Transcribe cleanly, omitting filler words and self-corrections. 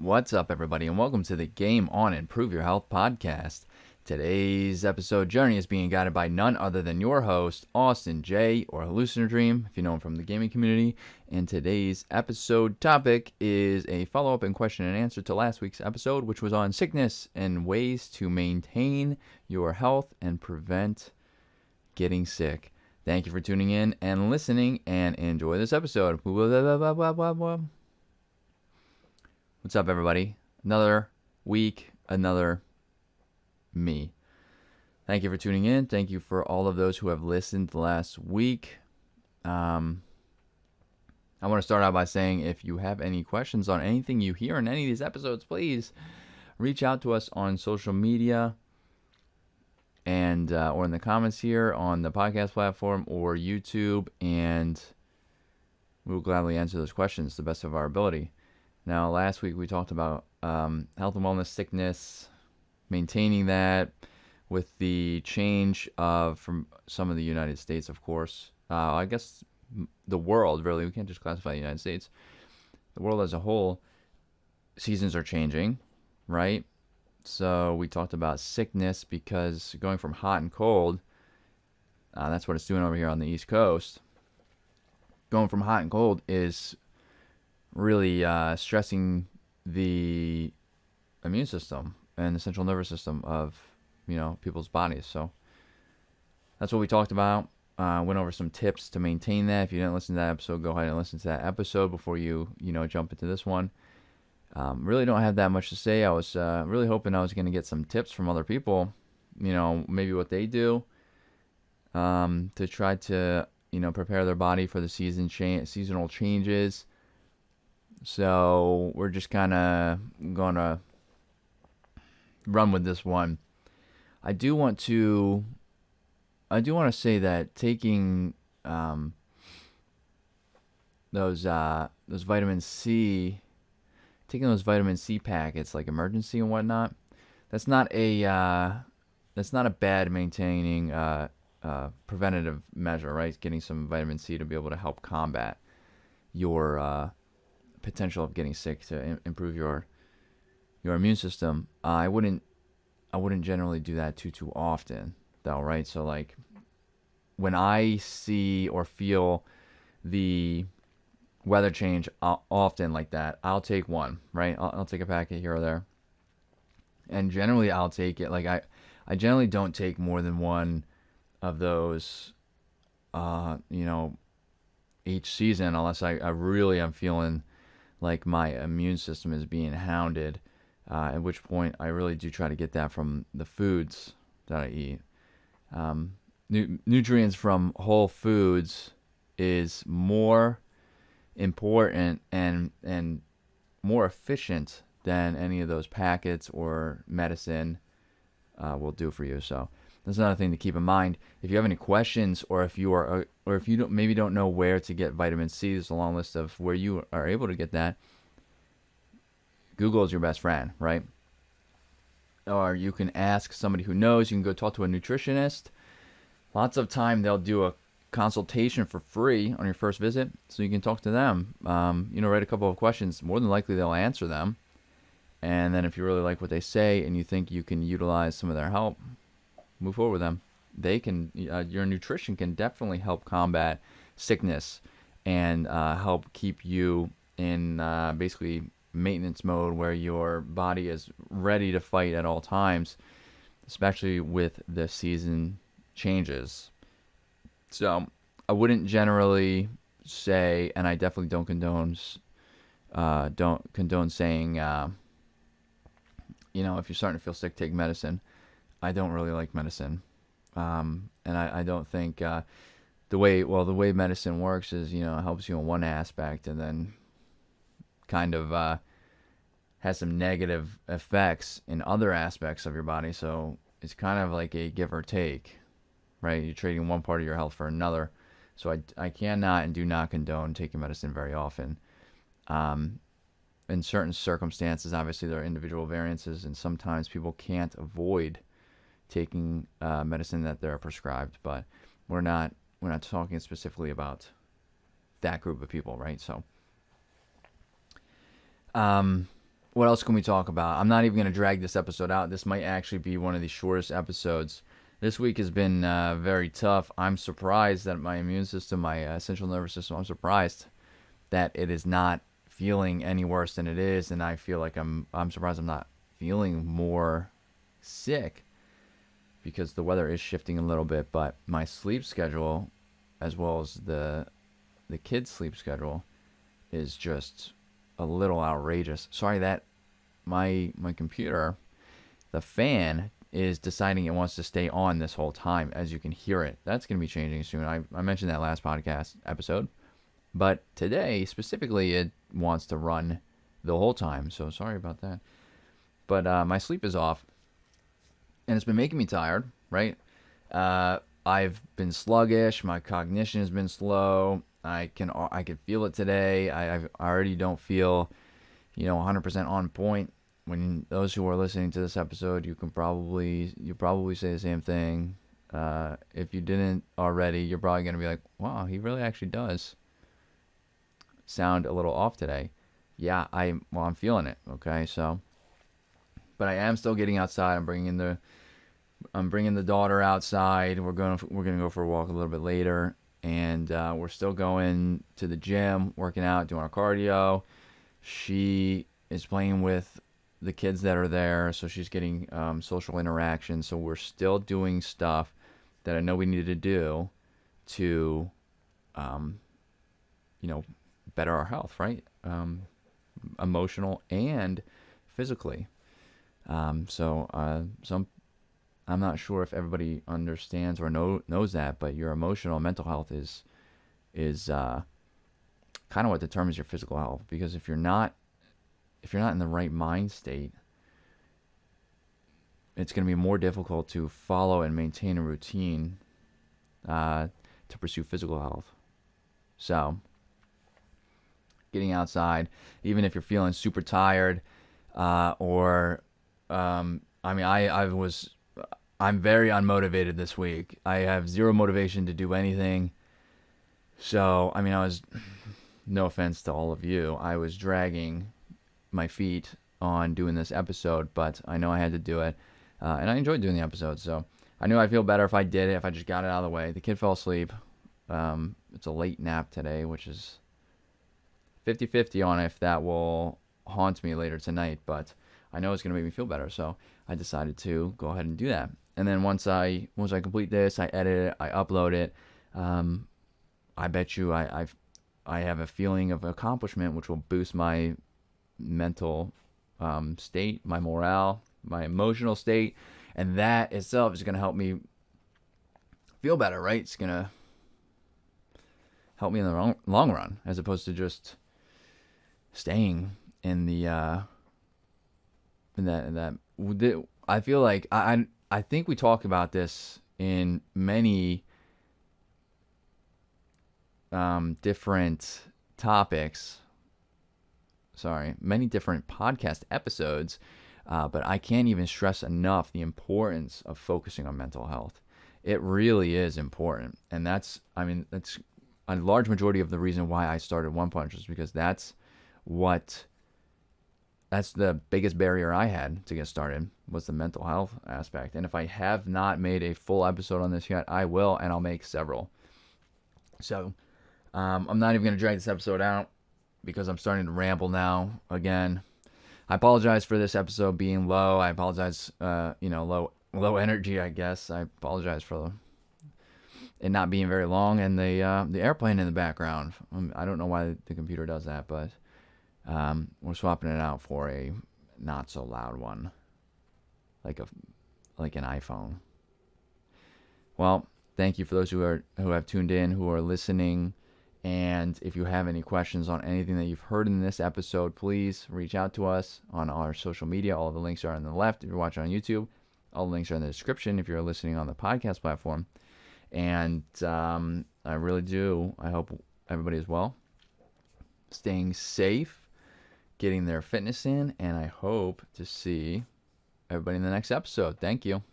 What's up, everybody, and welcome to the Game On Improve Your Health podcast. Today's episode journey is being guided by none other than your host, Austin J, or hallucinodream, if you know him from the gaming community. And today's episode topic is a follow-up and question and answer to last week's episode, which was on sickness and ways to maintain your health and prevent getting sick. Thank you for tuning in and listening, and enjoy this episode. What's up, everybody? Another week, another me. Thank you for tuning in. Thank you for all of those who have listened last week. I want to start out by saying if you have any questions on anything you hear in any of these episodes, please reach out to us on social media and or in the comments here on the podcast platform or YouTube, and we will gladly answer those questions to the best of our ability. Now, last week we talked about health and wellness, sickness, maintaining that with the change from some of the United States, of course. I guess the world, really. We can't just classify the United States. The world as a whole, seasons are changing, right? So we talked about sickness because going from hot and cold, that's what it's doing over here on the East Coast. Going from hot and cold is really stressing the immune system and the central nervous system of people's bodies. So that's what we talked about. Went over some tips to maintain that. If you didn't listen to that episode, go ahead and listen to that episode before you jump into this one. Really don't have that much to say. I was really hoping I was going to get some tips from other people, maybe what they do to try to prepare their body for the seasonal changes. So we're just kind of going to run with this one. I do want to say that taking those vitamin C, taking those vitamin C packets like emergency and whatnot, that's not a bad maintaining preventative measure, right? Getting some vitamin C to be able to help combat your potential of getting sick, to improve your immune system. I wouldn't generally do that too often though, right? So like when I see or feel the weather change often like that, I'll take one, right? I'll take a packet here or there, and generally I'll take it. Like I generally don't take more than one of those each season, unless I really am feeling like my immune system is being hounded, at which point I really do try to get that from the foods that I eat. Nutrients from whole foods is more important and more efficient than any of those packets or medicine will do for you. So that's another thing to keep in mind. If you have any questions, or if you don't know where to get vitamin C, there's a long list of where you are able to get that. Google is your best friend, right? Or you can ask somebody who knows. You can go talk to a nutritionist. Lots of time they'll do a consultation for free on your first visit, so you can talk to them. Write a couple of questions. More than likely they'll answer them. And then if you really like what they say and you think you can utilize some of their help, move forward with them. They can, your nutrition can definitely help combat sickness and help keep you in basically maintenance mode, where your body is ready to fight at all times, especially with the season changes. So I wouldn't generally say, and I definitely don't condone saying, if you're starting to feel sick, take medicine. I don't really like medicine, and I don't think the way medicine works is it helps you in one aspect and then kind of has some negative effects in other aspects of your body. So it's kind of like a give or take, right? You're trading one part of your health for another. So I cannot and do not condone taking medicine very often. In certain circumstances, obviously there are individual variances, and sometimes people can't avoid taking medicine that they're prescribed, but we're not talking specifically about that group of people, right? So, what else can we talk about? I'm not even going to drag this episode out. This might actually be one of the shortest episodes. This week has been very tough. I'm surprised that my immune system, my central nervous system, I'm surprised that it is not feeling any worse than it is, and I feel like I'm surprised I'm not feeling more sick because the weather is shifting a little bit. But my sleep schedule, as well as the kids' sleep schedule, is just a little outrageous. Sorry that my computer, the fan is deciding it wants to stay on this whole time, as you can hear it. That's going to be changing soon. I mentioned that last podcast episode. But today, specifically, it wants to run the whole time. So sorry about that. But my sleep is off. And it's been making me tired, right? I've been sluggish. My cognition has been slow. I can feel it today. I already don't feel, 100% on point. When those who are listening to this episode, you probably say the same thing. If you didn't already, you're probably gonna be like, "Wow, he really actually does sound a little off today." Yeah, I'm feeling it. Okay, so, but I am still getting outside. I'm bringing the daughter outside. We're gonna go for a walk a little bit later, and we're still going to the gym, working out, doing our cardio. She is playing with the kids that are there, so she's getting social interaction. So we're still doing stuff that I know we need to do to, better our health, right? Emotional and physically. So I'm not sure if everybody understands or knows that, but your emotional and mental health is kind of what determines your physical health. Because if you're not in the right mind state, it's going to be more difficult to follow and maintain a routine to pursue physical health. So, getting outside, even if you're feeling super tired, I'm very unmotivated this week. I have zero motivation to do anything. So, no offense to all of you, I was dragging my feet on doing this episode, but I know I had to do it, and I enjoyed doing the episode. So I knew I'd feel better if I did it, if I just got it out of the way. The kid fell asleep. It's a late nap today, which is 50-50 on if that will haunt me later tonight, but I know it's going to make me feel better, so I decided to go ahead and do that. And then once I complete this, I edit it, I upload it. I bet you I have a feeling of accomplishment, which will boost my mental state, my morale, my emotional state, and that itself is going to help me feel better, right? It's going to help me in the long run, as opposed to just staying in the in that. I feel like I think we talk about this in many different topics. Many different podcast episodes, but I can't even stress enough the importance of focusing on mental health. It really is important, and that's a large majority of the reason why I started One Punch, is because that's the biggest barrier I had to get started, was the mental health aspect. And if I have not made a full episode on this yet, I will, and I'll make several. So I'm not even going to drag this episode out, because I'm starting to ramble now again. I apologize for this episode being low. I apologize, low energy, I guess. I apologize for it not being very long, and the airplane in the background. I don't know why the computer does that, but we're swapping it out for a not so loud one, like an iPhone. Well, thank you for those who have tuned in, who are listening. And if you have any questions on anything that you've heard in this episode, please reach out to us on our social media. All the links are on the left if you're watching on YouTube. All the links are in the description if you're listening on the podcast platform. And I really do. I hope everybody is well, staying safe, getting their fitness in, and I hope to see everybody in the next episode. Thank you.